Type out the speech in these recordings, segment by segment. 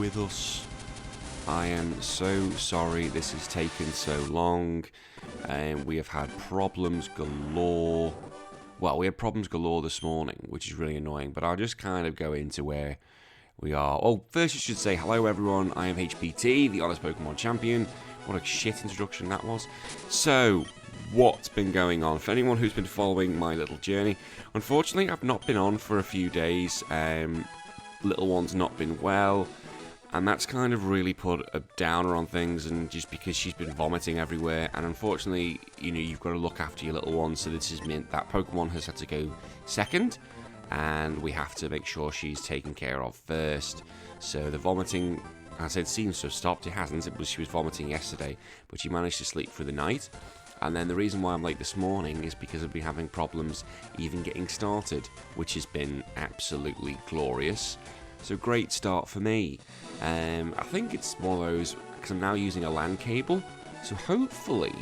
with us. I am so sorry this has taken so long. We have had problems galore. Well, we had problems galore this morning, which is really annoying, but I'll just kind of go into where we are. Oh, first I should say hello everyone, I am HPT, the Honest Pokemon Champion. What a shit introduction that was. So, what's been going on? For anyone who's been following my little journey, unfortunately I've not been on for a few days. Little one's not been well, and that's kind of really put a downer on things, and just because she's been vomiting everywhere, and unfortunately, you know, you've got to look after your little one, so this has meant that Pokemon has had to go second, and we have to make sure she's taken care of first. So the vomiting, as I said, seems to have stopped. It hasn't. She was vomiting yesterday, but she managed to sleep through the night. And then the reason why I'm late this morning is because I've been having problems even getting started, which has been absolutely glorious. So great start for me. I think it's one of those, because I'm now using a LAN cable, so hopefully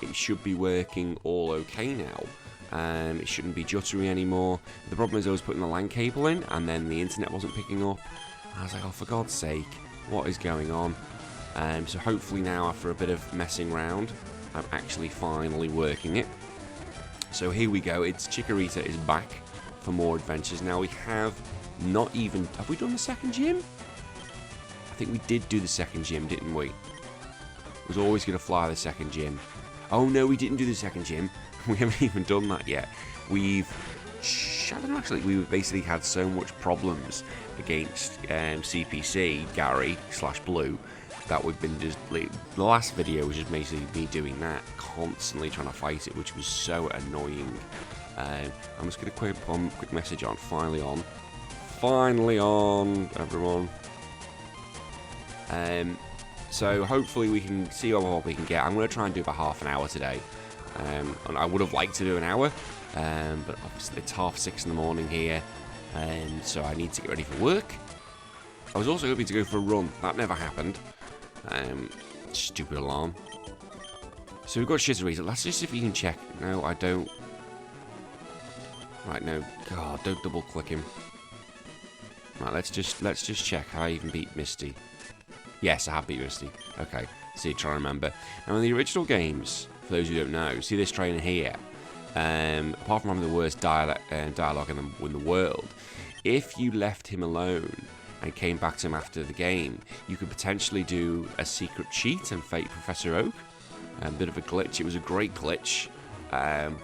it should be working all okay now. It shouldn't be jittery anymore. The problem is I was putting the LAN cable in, and then the internet wasn't picking up. I was like, oh, for God's sake, what is going on? So hopefully now, after a bit of messing around, I'm actually finally working it. So here we go. It's Chikorita is back for more adventures. Now we have not even... Have we done the second gym? I think we did do the second gym, didn't we? Was always going to fly the second gym. Oh no, we didn't do the second gym. We haven't even done that yet. I don't know, actually, we basically had so much problems against CPC, Gary / Blue, that we've been just... The last video was just basically me doing that, constantly trying to fight it, which was so annoying. I'm just going to put a quick message on, finally on, everyone. So hopefully we can see what we can get. I'm going to try and do about half an hour today. And I would have liked to do an hour, but obviously it's 6:30 in the morning here, so I need to get ready for work. I was also hoping to go for a run. That never happened. Stupid alarm. So we've got Chikorita. Let's just see if we can check. No, I don't. Right, no. God, don't double click him. Right, let's just check. Have I even beat Misty? Yes, I have beat Misty. Okay, see, trying to remember. Now, in the original games, for those who don't know, see this trainer here. Apart from having the worst dialogue in the world, if you left him alone and came back to him after the game, you could potentially do a secret cheat and fight Professor Oak. A bit of a glitch. It was a great glitch,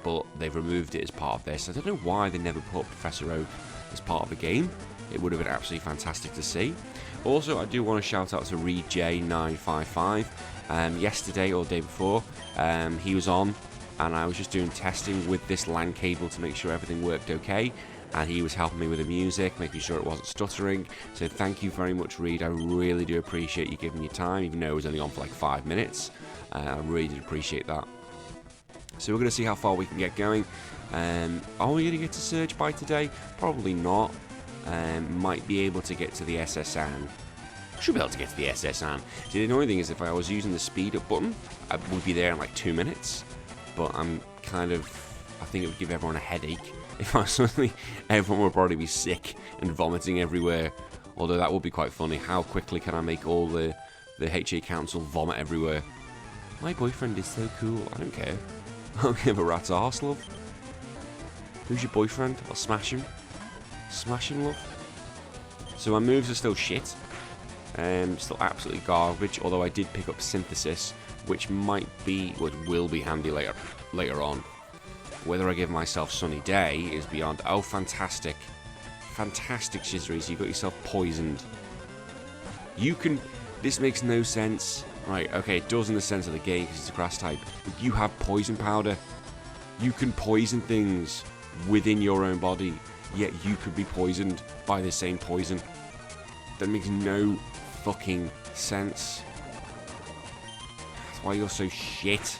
but they've removed it as part of this. I don't know why they never put Professor Oak as part of the game. It would have been absolutely fantastic to see. Also, I do want to shout out to ReedJ955. Yesterday or the day before, he was on, and I was just doing testing with this LAN cable to make sure everything worked okay. And he was helping me with the music, making sure it wasn't stuttering. So thank you very much, Reed. I really do appreciate you giving your time, even though it was only on for like 5 minutes. I really did appreciate that. So we're going to see how far we can get going. Are we going to get to Surge by today? Probably not. Might be able to get to the SSN. Should be able to get to the SSN. See, the annoying thing is if I was using the speed up button, I would be there in like 2 minutes. But I'm kind of... I think it would give everyone a headache. If I suddenly... Everyone would probably be sick and vomiting everywhere. Although that would be quite funny. How quickly can I make all the HA Council vomit everywhere? My boyfriend is so cool. I don't care. I don't give a rat's arse, love. Who's your boyfriend? I'll smash him. Smash him, love. So my moves are still shit. Still absolutely garbage. Although I did pick up Synthesis, which might be... Which will be handy later on. Whether I give myself Sunny Day is beyond... Oh, fantastic. Fantastic, Chikorita. You got yourself poisoned. You can... This makes no sense. Right, okay, it does in the sense of the game because it's a grass type. But you have poison powder. You can poison things within your own body. Yet you could be poisoned by the same poison. That makes no fucking sense. That's why you're so shit.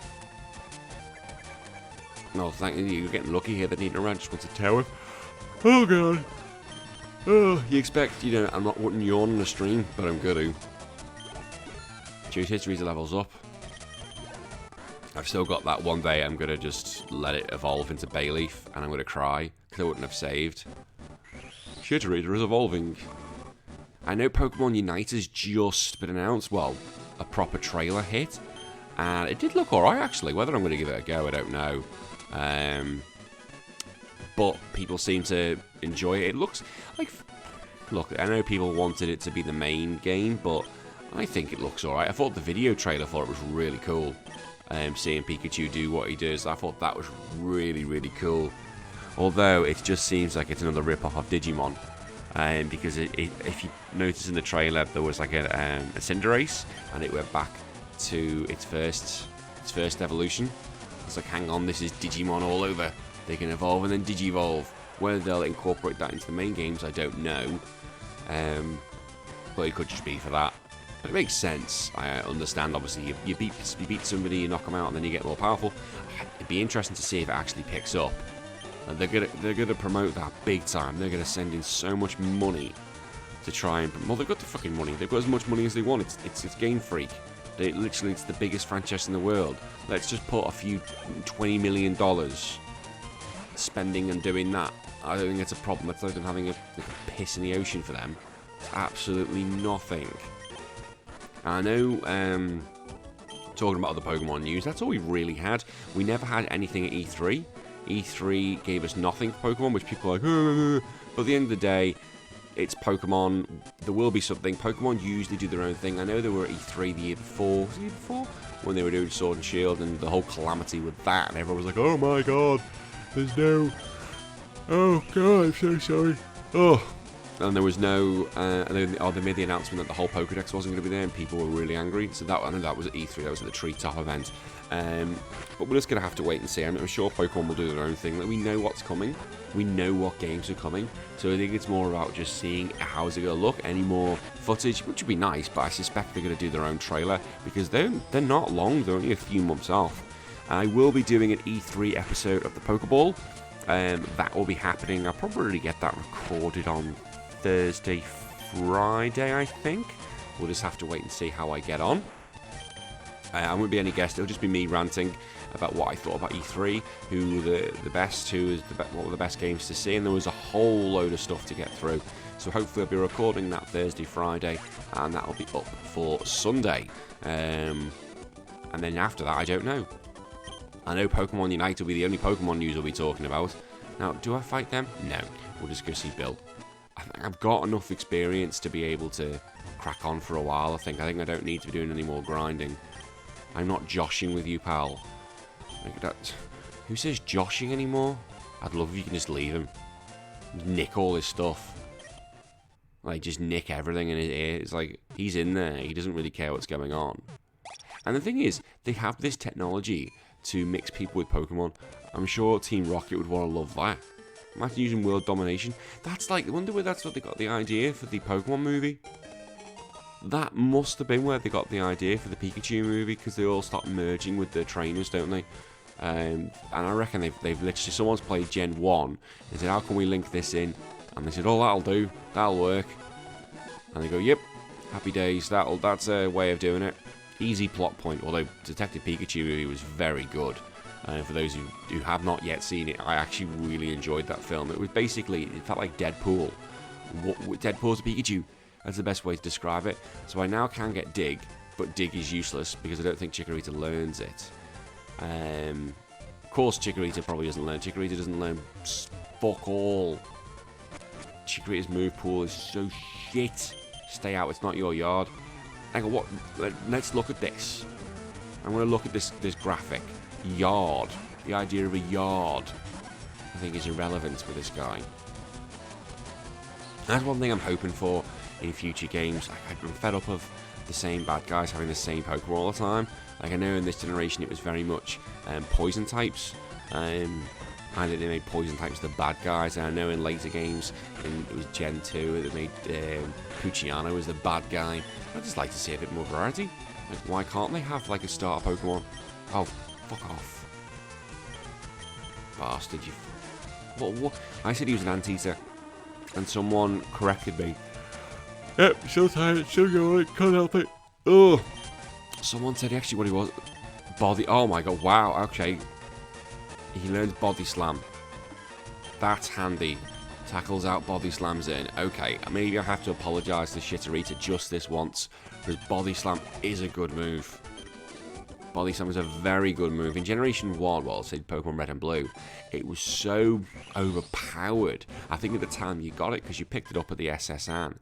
No, thank you. You're getting lucky here. That Nina Ranch wants a tower. Oh, God. Oh, you expect, you know, I'm not wanting yawn on the stream, but I'm gonna. Chikorita levels up. I've still got that one day. I'm gonna just let it evolve into Bayleaf, and I'm gonna cry because I wouldn't have saved. Chikorita is evolving. I know Pokemon Unite has just been announced. Well, a proper trailer hit. And it did look alright, actually. Whether I'm going to give it a go, I don't know. But people seem to enjoy it. It looks like... Look, I know people wanted it to be the main game, but I think it looks alright. I thought the video trailer for it was really cool. Seeing Pikachu do what he does, I thought that was really, really cool. Although, it just seems like it's another rip-off of Digimon. Because if you notice in the trailer, there was like a Cinderace, and it went back to its first evolution. It's like, hang on, this is Digimon all over. They can evolve and then Digivolve. Whether they'll incorporate that into the main games, I don't know. But it could just be for that. But it makes sense. I understand, obviously, you beat somebody, you knock them out, and then you get more powerful. It'd be interesting to see if it actually picks up. And they're gonna promote that big time. They're gonna send in so much money to try and... Well, they've got the fucking money. They've got as much money as they want. It's Game Freak. It's the biggest franchise in the world. Let's just put a few $20 million spending and doing that. I don't think it's a problem. It's like them having a piss in the ocean for them. It's absolutely nothing. I know, talking about other Pokemon news, that's all we really had. We never had anything at E3. E3 gave us nothing for Pokemon, which people are like, but at the end of the day, it's Pokemon. There will be something. Pokemon usually do their own thing. I know they were at E3 the year before. Was it the year before? When they were doing Sword and Shield and the whole calamity with that, and everyone was like, oh my god, there's no... Oh god, I'm so sorry. Oh. And there was no... they made the announcement that the whole Pokedex wasn't going to be there, and people were really angry. So I know that was at E3. That was at the Treetop event. But we're just going to have to wait and see. I'm sure Pokemon will do their own thing. Like, we know what's coming. We know what games are coming. So I think it's more about just seeing how's it going to look. Any more footage, which would be nice, but I suspect they're going to do their own trailer because they're not long. They're only a few months off. I will be doing an E3 episode of the Pokeball. That will be happening. I'll probably get that recorded on Thursday, Friday, I think. We'll just have to wait and see how I get on. I won't be any guest. It'll just be me ranting about what I thought about E3, who the best, what were the best games to see, and there was a whole load of stuff to get through. So hopefully I'll be recording that Thursday, Friday, and that'll be up for Sunday. And then after that, I don't know. I know Pokemon Unite will be the only Pokemon news we'll be talking about. Now, do I fight them? No. We'll just go see Bill. I think I've got enough experience to be able to crack on for a while, I think. I don't need to be doing any more grinding. I'm not joshing with you, pal. Who says joshing anymore? I'd love if you can just leave him. Nick all his stuff. Like, just nick everything in his ear. It's like, he's in there. He doesn't really care what's going on. And the thing is, they have this technology to mix people with Pokemon. I'm sure Team Rocket would want to love that. Imagine using world domination. That's like, I wonder where that's what they got the idea for the Pokemon movie. That must have been where they got the idea for the Pikachu movie, because they all start merging with the trainers, don't they? And I reckon they've literally, someone's played Gen 1 and said, how can we link this in? And they said, oh, that'll do, that'll work. And they go, yep, happy days, that's a way of doing it. Easy plot point, although Detective Pikachu movie was very good. For those who have not yet seen it, I actually really enjoyed that film. It was basically, it felt like Deadpool. Deadpool's a Pikachu. That's the best way to describe it. So I now can get Dig, but Dig is useless because I don't think Chikorita learns it. Of course, Chikorita probably doesn't learn. Chikorita doesn't learn fuck all. Chikorita's move pool is so shit. Stay out, it's not your yard. Hang on, what? Let's look at this. I'm going to look at this graphic. Yard. The idea of a yard, I think, is irrelevant with this guy. That's one thing I'm hoping for in future games. I'm fed up of the same bad guys having the same Pokemon all the time. Like, I know in this generation it was very much poison types. I think they made poison types the bad guys. And I know in later games, it was Gen 2, they made Puchiano as the bad guy. I'd just like to see a bit more variety. Like, why can't they have like a starter Pokemon? Oh, fuck off. Bastard, you... What? I said he was an anteater, and someone corrected me. Yep, still tired, still going, can't help it. Oh, someone said actually what he was. Body. Oh my god! Wow. Okay. He learns Body Slam. That's handy Tackles out, body slams in. Okay, maybe I have to apologise to Chikorita just this once, because body slam is a good move. Body slam is a very good move. In Generation 1, well, say Pokemon Red and Blue, it was so overpowered. I think at the time you got it because you picked it up at the SSN,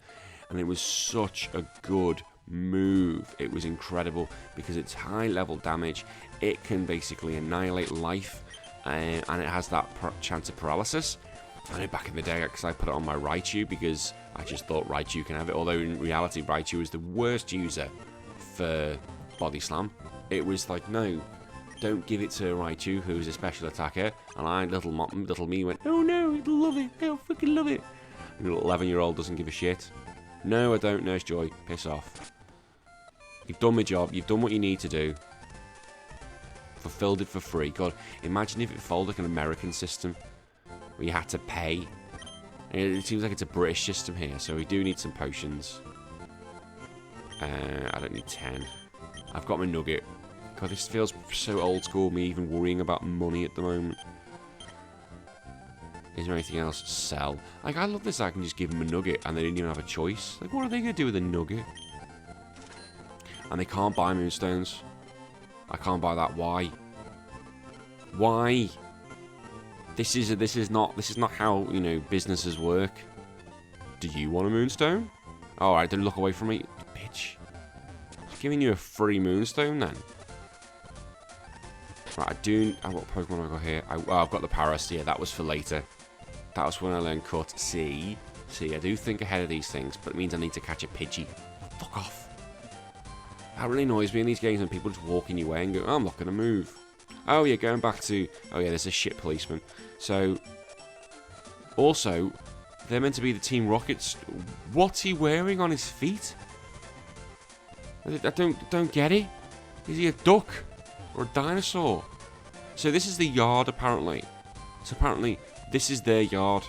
and it was such a good move. It was incredible because it's high level damage. It can basically annihilate life, and it has that chance of paralysis. I know back in the day, because I put it on my Raichu because I just thought Raichu can have it, although in reality Raichu is the worst user for body slam. It was like, no, don't give it to Raichu, who's a special attacker. And I, little me, went, oh no, he'll love it, he'll freaking love it. And the little 11-year-old doesn't give a shit. No, I don't, Nurse Joy, piss off. You've done my job, you've done what you need to do. Fulfilled it for free. God, imagine if it followed like an American system, where you had to pay. It seems like it's a British system here, so we do need some potions. I don't need 10. I've got my nugget. God, this feels so old school, me even worrying about money at the moment. Is there anything else? Sell. Like, I love this, I can just give them a nugget, and they didn't even have a choice. Like, what are they going to do with a nugget? And they can't buy moonstones. I can't buy that. Why? Why? This is not how, you know, businesses work. Do you want a moonstone? Alright, don't look away from me, bitch. I'm giving you a free moonstone then. Right, I do. What Pokemon have I got here? I've got the Paras. Yeah, that was for later. That was when I learned Cut. See, I do think ahead of these things, but it means I need to catch a Pidgey. Fuck off. That really annoys me in these games when people just walk in your way and go, oh, I'm not going to move. Oh, yeah, going back to... Oh, yeah, there's a shit policeman. So, also, they're meant to be the Team Rockets. What's he wearing on his feet? I don't get it. Is he a duck? Or a dinosaur? So this is the yard, apparently. So apparently, this is their yard.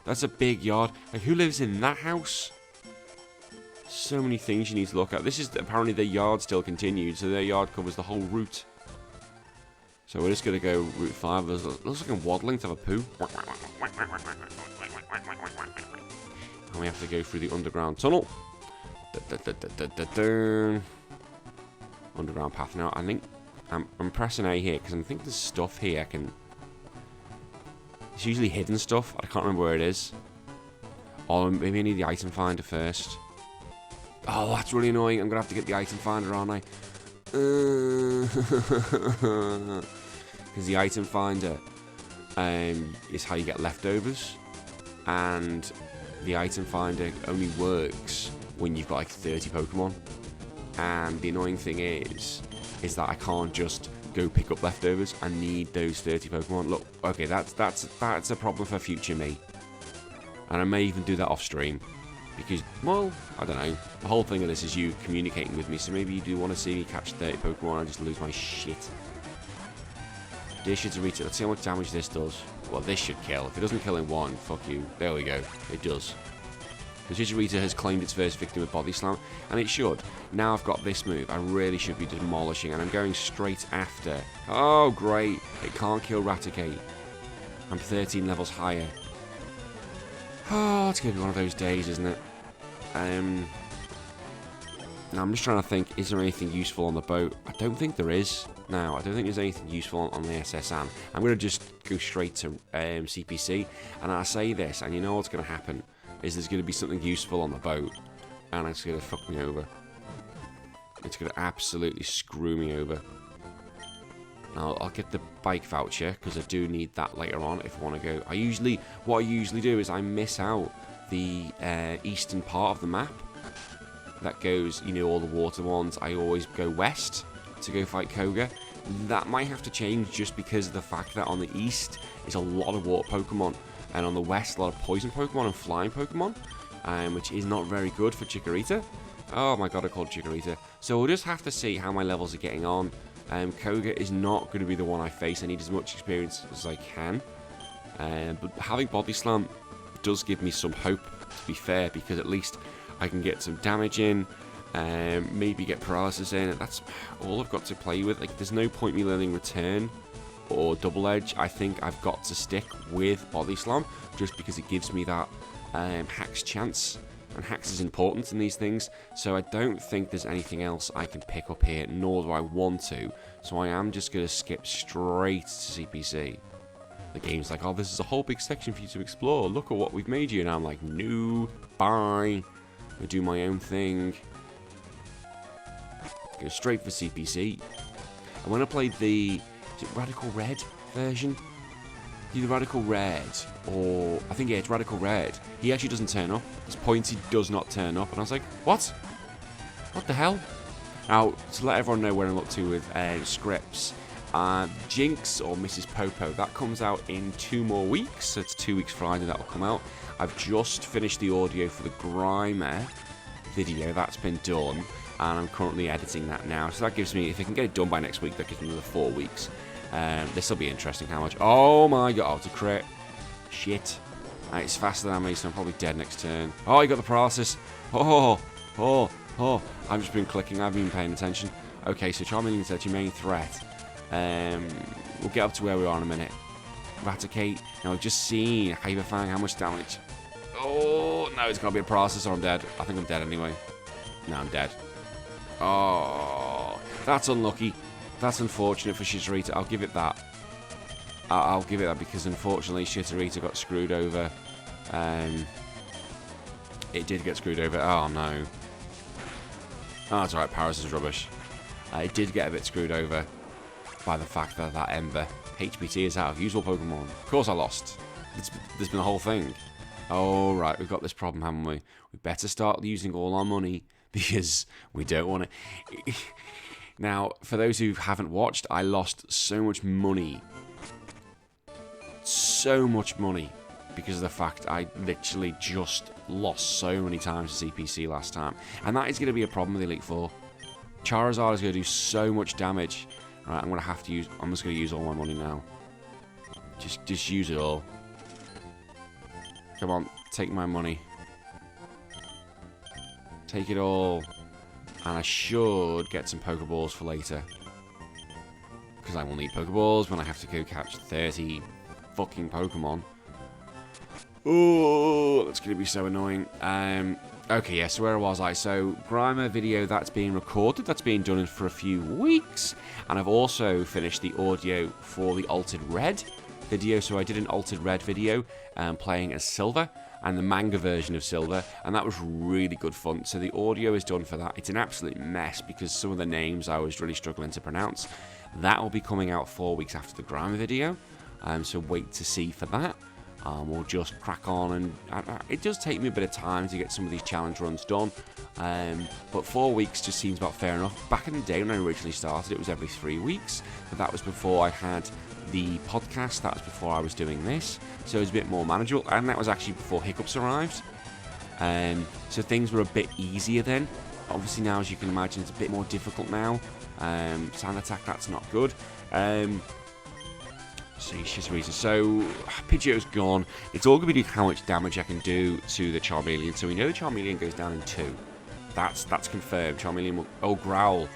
That's a big yard. Like, who lives in that house? So many things you need to look at. This is apparently their yard still continued, so their yard covers the whole route. So we're just going to go Route 5. It looks like I'm waddling to have a poo. And we have to go through the underground tunnel. Underground path now. I think I'm pressing A here because I think there's stuff here I can... It's usually hidden stuff. I can't remember where it is. Oh, maybe I need the item finder first. Oh, that's really annoying. I'm going to have to get the item finder, aren't I? Because the item finder is how you get leftovers. And the item finder only works when you've got like 30 Pokemon. And the annoying thing is that I can't just go pick up leftovers. I need those 30 Pokemon. Look, okay, that's a problem for future me. And I may even do that off stream. Because, well, I don't know. The whole thing of this is you communicating with me, so maybe you do want to see me catch 30 Pokemon and just lose my shit. Dear Chikorita, let's see how much damage this does. Well, this should kill. If it doesn't kill in one, fuck you. There we go. It does. The Chikorita has claimed its first victim with Body Slam, and it should. Now I've got this move, I really should be demolishing, and I'm going straight after. Oh, great. It can't kill Raticate. I'm 13 levels higher. Oh, it's going to be one of those days, isn't it? Now I'm just trying to think, is there anything useful on the boat? I don't think there is. No, I don't think there's anything useful on the SSN. I'm going to just go straight to CPC, and I say this, and you know what's going to happen, is there's going to be something useful on the boat, and it's going to fuck me over. It's going to absolutely screw me over. Now, I'll get the bike voucher, because I do need that later on if I want to go. What I usually do is I miss out the eastern part of the map. That goes, you know, all the water ones. I always go west to go fight Koga. That might have to change just because of the fact that on the east is a lot of water Pokemon, and on the west a lot of poison Pokemon and flying Pokemon, which is not very good for Chikorita. Oh my god, I called Chikorita. So we'll just have to see how my levels are getting on. Koga is not going to be the one I face. I need as much experience as I can. But having Body Slam does give me some hope, to be fair, because at least I can get some damage in, maybe get paralysis in. That's all I've got to play with. Like, there's no point me learning Return or Double Edge, I think I've got to stick with Body Slam, just because it gives me that Hacks chance. And Hacks is important in these things, so I don't think there's anything else I can pick up here, nor do I want to. So I am just going to skip straight to CPC. The game's like, oh, this is a whole big section for you to explore. Look at what we've made you. And I'm like, no, bye. I do my own thing. Go straight for CPC. And when I played the, is it Radical Red version? Either Radical Red, or I think, yeah, it's Radical Red. He actually doesn't turn up. His pointy does not turn up. And I was like, what? What the hell? Now, to let everyone know where I'm up to with scripts, Jinx or Mrs. Popo, that comes out in 2 more weeks. So it's 2 weeks Friday that will come out. I've just finished the audio for the Grimer video. That's been done. And I'm currently editing that now. So that gives me, if I can get it done by next week, that gives me another 4 weeks. This will be interesting how much. Oh my god, oh, it's a crit. Shit. It's faster than me, so I'm probably dead next turn. Oh, you got the paralysis. Oh. I've just been clicking, I've been paying attention. Okay, so Charmeleon said your main threat. We'll get up to where we are in a minute. Raticate. Now we've just seen Hyper Fang, how much damage. Oh, no, it's going to be a paralysis or I'm dead. I think I'm dead anyway. No, I'm dead. Oh, that's unlucky. That's unfortunate for Chikorita. I'll give it that. I'll give it that because unfortunately Chikorita got screwed over. It did get screwed over. Oh no. Oh, it's alright. Paris is rubbish. It did get a bit screwed over by the fact that that Ember HPT is out of usable Pokemon. Of course I lost. There's been a whole thing. Oh, right. We've got this problem, haven't we? We better start using all our money because we don't want to... Now, for those who haven't watched, I lost so much money. So much money. Because of the fact I literally just lost so many times to CPC last time. And that is going to be a problem with Elite Four. Charizard is going to do so much damage. Right, I'm going to have to use... I'm just going to use all my money now. Just use it all. Come on, take my money. Take it all. And I should get some Pokeballs for later. Because I will need Pokeballs when I have to go catch 30 fucking Pokemon. Oh, that's going to be so annoying. Okay, yeah, so where was I? So, Grimer video, that's being recorded. That's being done for a few weeks. And I've also finished the audio for the Altered Red video. So I did an Altered Red video playing as Silver and the manga version of Silver. And that was really good fun. So the audio is done for that. It's an absolute mess because some of the names I was really struggling to pronounce. That will be coming out 4 weeks after the Grimer video. So wait to see for that. We'll just crack on, and it does take me a bit of time to get some of these challenge runs done, but 4 weeks just seems about fair enough. Back in the day when I originally started, it was every 3 weeks, but that was before I had the podcast, that was before I was doing this, so it was a bit more manageable, and that was actually before Hiccups arrived, so things were a bit easier then. Obviously now, as you can imagine, it's a bit more difficult now. Sand Attack, that's not good. So Pidgeot's gone. It's all going to be how much damage I can do to the Charmeleon. So we know the Charmeleon goes down in 2. That's confirmed. Charmeleon will... Oh, Growl.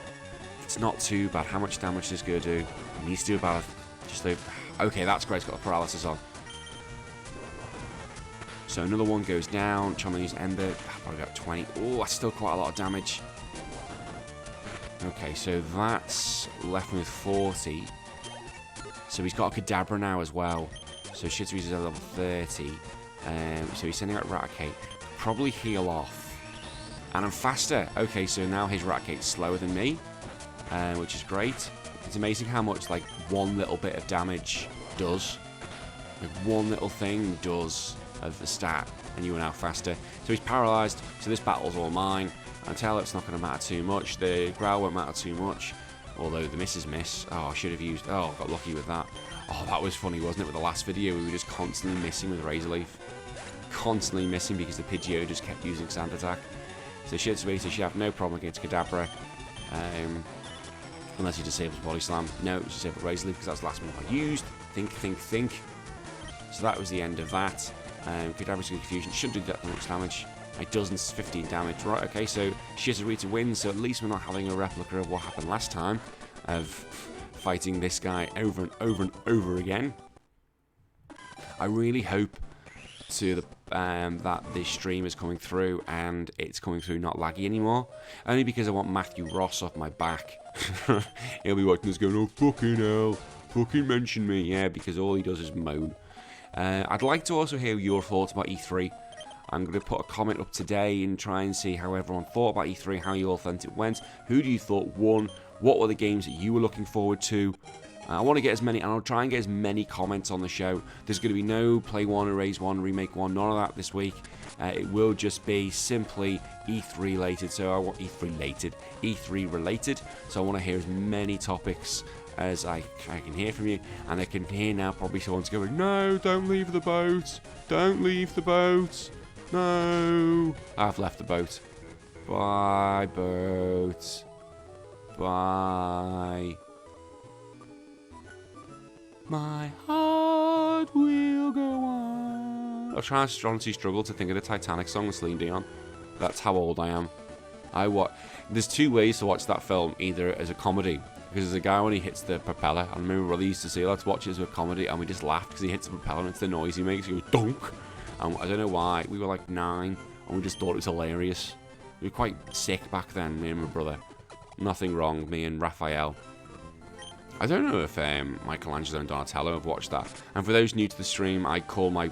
It's not too bad. How much damage is this going to do? It needs to do about... Just over... Okay, that's great. It's got a paralysis on. So another one goes down. Charmeleon's Ember. Probably about 20. Oh, that's still quite a lot of damage. Okay, so that's left me with 40. So he's got a Kadabra now as well. So Chikorita is at level 30. So he's sending out Raticate. Probably heal off. And I'm faster. Okay, so now his Raticate's slower than me. Which is great. It's amazing how much, like, one little bit of damage does. Like, one little thing does of the stat. And you are now faster. So he's paralysed. So this battle's all mine. I tell it's not going to matter too much. The Growl won't matter too much. Although the misses miss. Oh, I should have used... Oh, got lucky with that. Oh, that was funny, wasn't it? With the last video, we were just constantly missing with Razor Leaf. Constantly missing because the Pidgeot just kept using Sand Attack. So Chikorita should have no problem against Kadabra. Unless he disables Body Slam. No, it's disabled Razor Leaf because that's the last one I used. Think. So that was the end of that. Kadabra's Confusion shouldn't do that much damage. It doesn't, 15 damage. Right, okay, so Chikorita wins, so at least we're not having a replica of what happened last time, of fighting this guy over and over and over again. I really hope that this stream is coming through and it's coming through not laggy anymore. Only because I want Matthew Ross off my back. He'll be watching this going, oh fucking hell, fucking mention me. Yeah, because all he does is moan. I'd like to also hear your thoughts about E3. I'm going to put a comment up today and try and see how everyone thought about E3, how you all thought it went. Who do you thought won? What were the games that you were looking forward to? I want to get as many, and I'll try and get as many comments on the show. There's going to be no Play 1, Erase 1, Remake 1, none of that this week. It will just be simply E3 related. So I want E3 related. So I want to hear as many topics as I can hear from you. And I can hear now probably someone's going, no, don't leave the boat. Don't leave the boat. No. I've left the boat. Bye, boat. Bye. My heart will go on. I try and honestly struggle to think of the Titanic song with Celine Dion. That's how old I am. There's two ways to watch that film. Either as a comedy, because there's a guy when he hits the propeller. I remember my brother used to say, let's watch it as a comedy, and we just laughed because he hits the propeller and it's the noise he makes. He goes, dunk. And I don't know why. We were like 9, and we just thought it was hilarious. We were quite sick back then, me and my brother. Nothing wrong, me and Raphael. I don't know if Michelangelo and Donatello have watched that. And for those new to the stream, I call my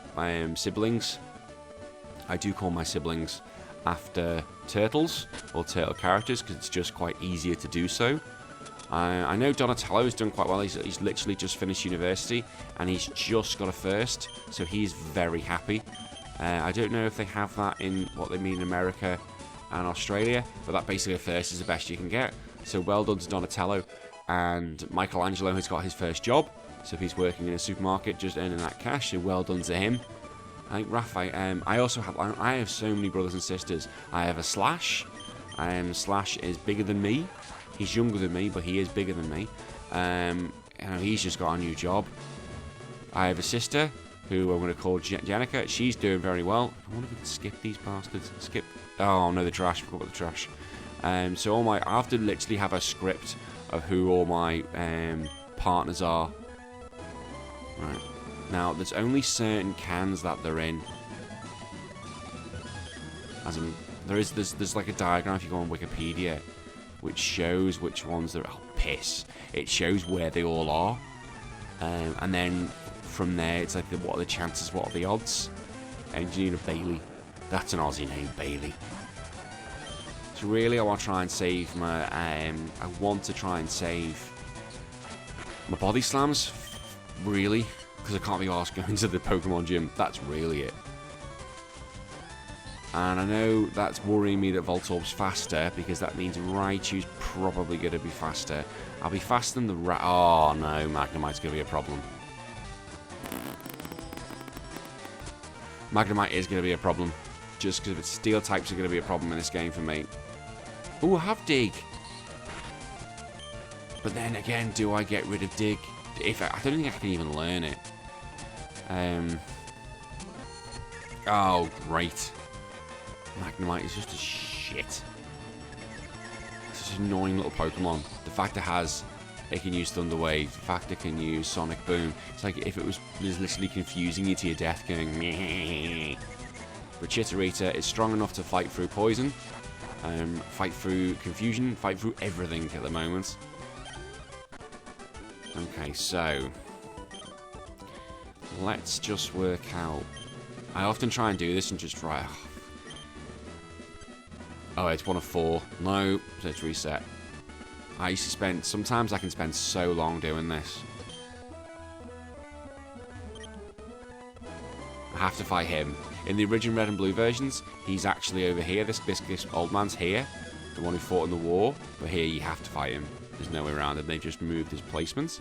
siblings. I do call my siblings after turtles or turtle characters because it's just quite easier to do so. I know Donatello has done quite well. He's literally just finished university and he's just got a first, so he's very happy. I don't know if they have that in what they mean in America and Australia, but that basically a first is the best you can get. So well done to Donatello. And Michelangelo has got his first job, so if he's working in a supermarket just earning that cash, so well done to him. I think Raphael, I have so many brothers and sisters. I have a Slash. Slash is bigger than me. He's younger than me, but he is bigger than me. He's just got a new job. I have a sister who I'm going to call Jenica. She's doing very well. I wonder if we can skip these bastards. Skip. Oh no, the trash. I forgot about the trash. So I have to literally have a script of who all my partners are. Right. Now, there's only certain cans that they're in. As in, there's like a diagram if you go on Wikipedia, which shows which ones they're. Oh, piss! It shows where they all are, and then from there it's like what are the chances, what are the odds? Engineer Bailey. That's an Aussie name, Bailey. So really, I want to try and save my. I want to try and save my body slams, really, because I can't be asked going to the Pokemon gym. That's really it. And I know that's worrying me that Voltorb's faster, because that means Raichu's probably going to be faster. I'll be faster than the oh no, Magnemite's going to be a problem. Magnemite is going to be a problem, just because its steel types are going to be a problem in this game for me. Oh, I have Dig. But then again, do I get rid of Dig? I don't think I can even learn it. Oh, great. Magnemite is just a shit. Such an annoying little Pokemon. The fact it can use Thunder Wave, the fact it can use Sonic Boom. It's like if it was literally confusing you to your death, going meh. But Chikorita is strong enough to fight through poison. Fight through confusion, fight through everything at the moment. Okay, so let's just work out. I often try and do this and just try. Oh, it's 1 of 4. No, let's reset. I used to spend. Sometimes I can spend so long doing this. I have to fight him. In the original Red and Blue versions, he's actually over here. This old man's here, the one who fought in the war. But here, you have to fight him. There's no way around it. They've just moved his placement.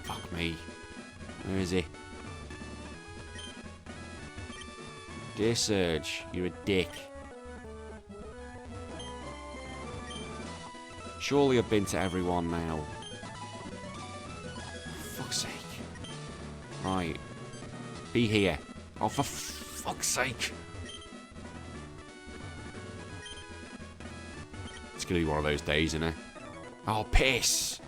Fuck me. Where is he? Dear Surge, you're a dick. Surely I've been to everyone now. For fuck's sake. Right. Be here. Oh, for fuck's sake. It's going to be one of those days, isn't it? Oh, piss.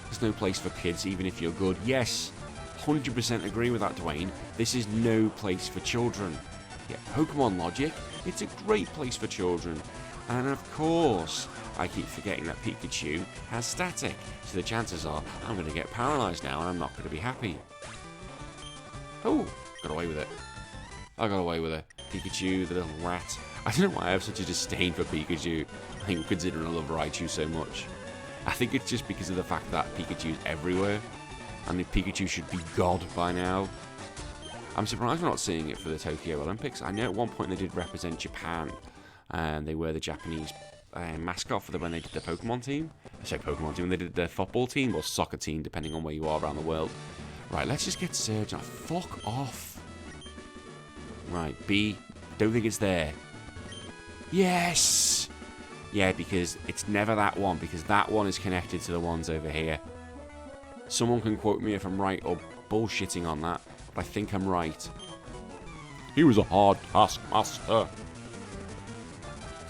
There's no place for kids, even if you're good. Yes, 100% agree with that, Dwayne. This is no place for children. Yeah, Pokemon logic, it's a great place for children. And of course, I keep forgetting that Pikachu has static. So the chances are I'm going to get paralyzed now and I'm not going to be happy. Oh, got away with it. I got away with it. Pikachu, the little rat. I don't know why I have such a disdain for Pikachu. I think considering I love Raichu so much. I think it's just because of the fact that Pikachu's everywhere. And Pikachu should be God by now. I'm surprised we're not seeing it for the Tokyo Olympics. I know at one point they did represent Japan. And they were the Japanese mascot for when they did the Pokemon team. I say Pokemon team, when they did the football team or soccer team, depending on where you are around the world. Right, let's just get Surge. Oh, fuck off. Right, B. Don't think it's there. Yes! Yeah, because it's never that one, because that one is connected to the ones over here. Someone can quote me if I'm right or bullshitting on that, but I think I'm right. He was a hard taskmaster.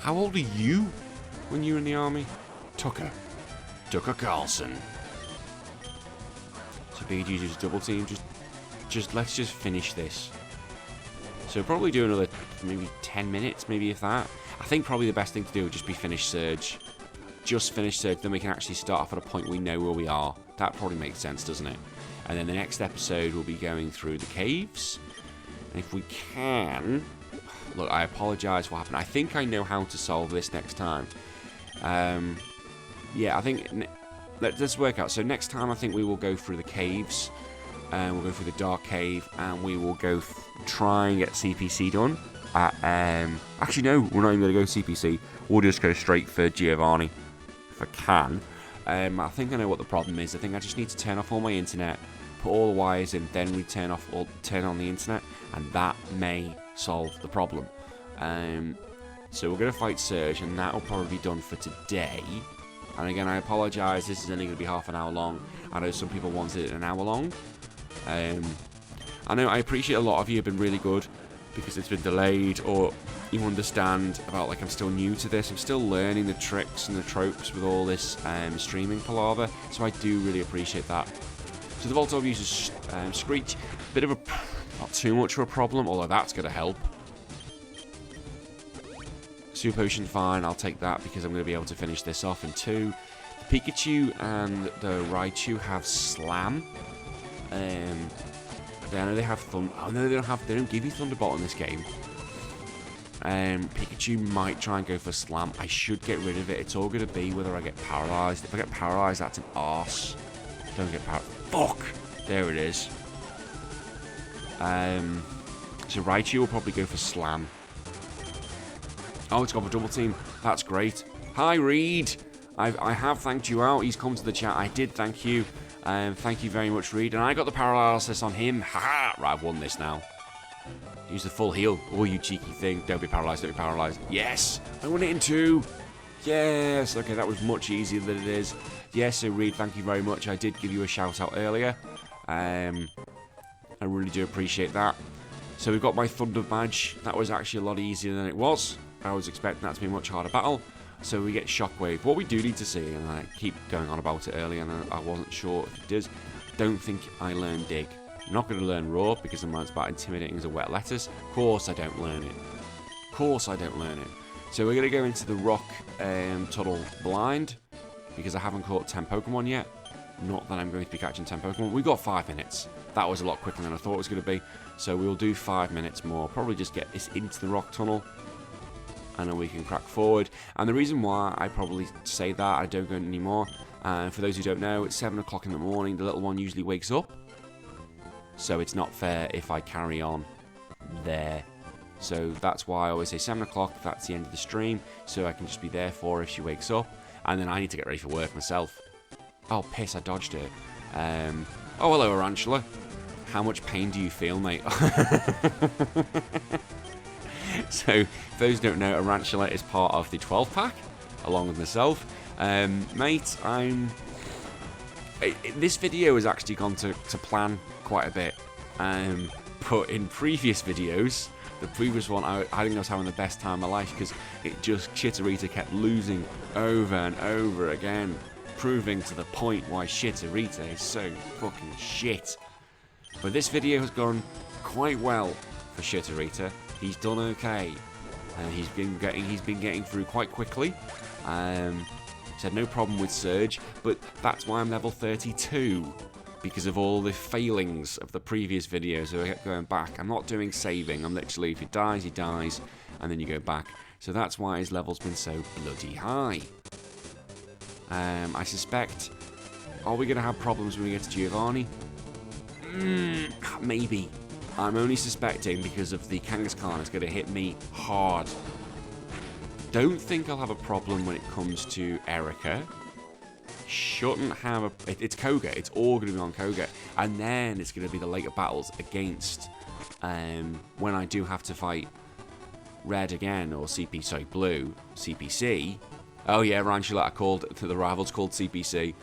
How old are you when you were in the army? Tucker Carlson. So Pikachu uses double team. Let's just finish this. So probably do another maybe 10 minutes, maybe if that. I think probably the best thing to do would just be finish Surge. Just finish Surge, then we can actually start off at a point we know where we are. That probably makes sense, doesn't it? And then the next episode we'll be going through the caves. And if we can... Look, I apologise for what happened. I think I know how to solve this next time. Yeah, I think... Let's work out. So next time I think we will go through the caves. We'll go through the dark cave. And we will go try and get CPC done. Actually, no. We're not even going to go CPC. We'll just go straight for Giovanni. If I can. I think I know what the problem is. I think I just need to turn off all my internet. Put all the wires in. Then we turn on the internet. And that may... solve the problem. So we're going to fight Surge, and that will probably be done for today. And again, I apologise, this is only going to be half an hour long. I know some people wanted it an hour long. I know I appreciate a lot of you have been really good because it's been delayed, or you understand about, like, I'm still new to this. I'm still learning the tricks and the tropes with all this streaming palaver, so I do really appreciate that. So the Voltorb uses Screech, bit of a... not too much of a problem, although that's going to help. Super Potion, fine, I'll take that because I'm going to be able to finish this off in 2. The Pikachu and the Raichu have Slam. I know they have Thunder. Oh no, they don't give you Thunderbolt in this game. Pikachu might try and go for Slam. I should get rid of it. It's all going to be whether I get paralyzed. If I get paralyzed, that's an arse. Don't get paralyzed. Fuck! There it is. So Raichu will probably go for Slam. Oh, it's got a double team. That's great. Hi, Reed. I have thanked you out. He's come to the chat. I did thank you. Thank you very much, Reed. And I got the paralysis on him. Haha. Right, I've won this now. Use the full heal. Oh, you cheeky thing. Don't be paralyzed. Don't be paralyzed. Yes. I won it in 2. Yes. Okay, that was much easier than it is. Yes, so Reed, thank you very much. I did give you a shout out earlier. I really do appreciate that. So we've got my Thunder badge. That was actually a lot easier than it was. I was expecting that to be a much harder battle. So we get Shockwave. What we do need to see, and I keep going on about it earlier, and I wasn't sure if it does. Don't think I learn Dig. I'm not going to learn Roar because the mine's about intimidating as a wet lettuce. Of course I don't learn it. Of course I don't learn it. So we're going to go into the Rock Tunnel blind because I haven't caught 10 Pokemon yet. Not that I'm going to be catching 10 Pokemon. We got 5 minutes. That was a lot quicker than I thought it was going to be. So we'll do 5 minutes more. Probably just get this into the Rock Tunnel. And then we can crack forward. And the reason why I probably say that, I don't go anymore. For those who don't know, it's 7 o'clock in the morning. The little one usually wakes up. So it's not fair if I carry on there. So that's why I always say 7 o'clock. That's the end of the stream. So I can just be there for her if she wakes up. And then I need to get ready for work myself. Oh, piss, I dodged it. Oh, hello, Arantula. How much pain do you feel, mate? So, for those who don't know, Arantula is part of the 12 pack, along with myself. Mate, this video has actually gone to plan quite a bit. But in previous videos, The previous one, I think I was having the best time of my life because Chikorita kept losing over and over again, proving to the point why Chikorita is so fucking shit. But this video has gone quite well for Chikorita. He's done okay, and he's been getting through quite quickly. He's had no problem with Surge, but that's why I'm level 32. Because of all the failings of the previous videos, so I kept going back. I'm not doing saving, I'm literally, if he dies, and then you go back. So that's why his level's been so bloody high. I suspect, are we going to have problems when we get to Giovanni? Maybe. I'm only suspecting because of the Kangaskhan is going to hit me hard. Don't think I'll have a problem when it comes to Erica. Shouldn't have a... It's Koga. It's all going to be on Koga. And then it's going to be the later battles against... when I do have to fight Red again, or Blue, CPC. Oh yeah, Ranchula, I called... The rival's called CPC.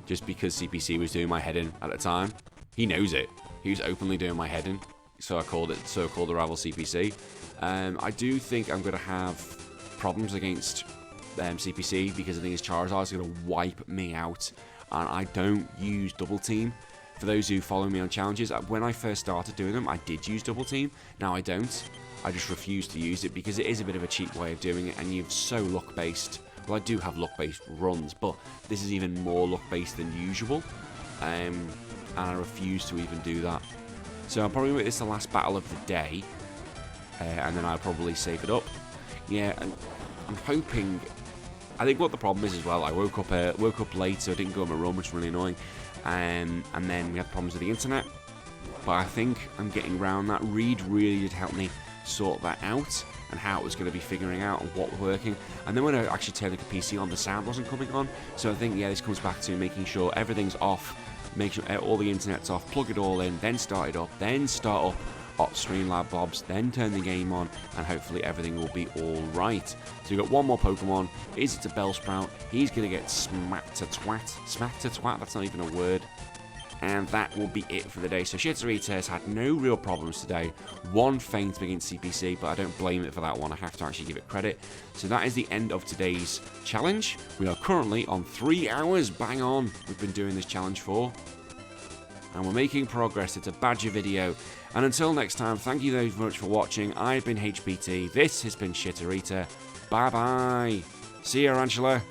Just because CPC was doing my head in at the time. He knows it. He was openly doing my head in. So I called the rival CPC. I do think I'm going to have problems against... CPC, because I think his Charizard is going to wipe me out, and I don't use double team. For those who follow me on challenges, when I first started doing them, I did use double team. Now I don't. I just refuse to use it because it is a bit of a cheap way of doing it, and you're so luck based. Well, I do have luck based runs, but this is even more luck based than usual, and I refuse to even do that. So I'll probably make this the last battle of the day, and then I'll probably save it up. Yeah, and I'm hoping. I think what the problem is as well, I woke up late, so I didn't go on my run, which is really annoying. And then we had problems with the internet. But I think I'm getting around that. Reed really did help me sort that out, and how it was going to be figuring out and what was working. And then when I actually turned the PC on, the sound wasn't coming on. So I think, yeah, this comes back to making sure everything's off, make sure all the internet's off, plug it all in, then start it up, then start up Streamlab Bobs, then turn the game on, and hopefully everything will be alright. So we've got one more Pokemon. It's a Bellsprout. He's going to get smacked to twat. Smacked to twat, that's not even a word. And that will be it for the day. So Chikorita has had no real problems today. One feint against CPC, but I don't blame it for that one. I have to actually give it credit. So that is the end of today's challenge. We are currently on 3 hours, bang on. We've been doing this challenge for. And we're making progress. It's a badger video. And until next time, thank you very much for watching. I've been HPT. This has been Chikorita. Bye-bye. See you, Angela.